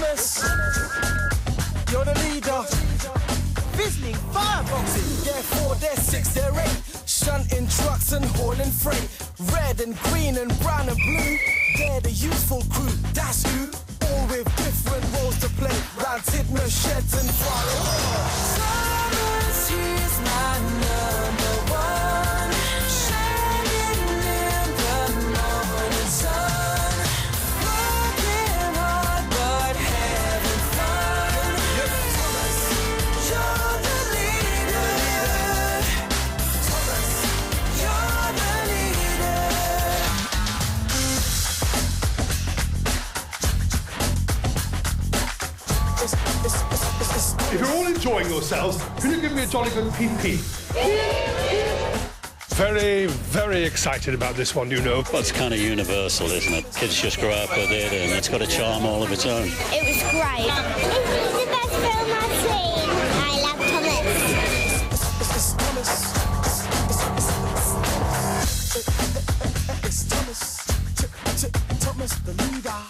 Thomas, you're the leader. Visiting fireboxing, they're 4, they're 6, they're 8. Shunting trucks and hauling freight. Red and green and brown and blue. They're the useful crew, that's who. All with different roles to play. Round Tidmouth, sheds and fire. Thomas, he's my number one. Shining in the morning sun. Working hard but having fun. Thomas, you're the leader. Thomas, you're the leader. If you're all enjoying yourselves, can you give me a jolly good pee-pee? Very, very excited about this one, you know. Well, it's kind of universal, isn't it? Kids just grow up with it, and it's got a charm all of its own. It was great. It was the best film I've seen. I love Thomas. It's Thomas the leader.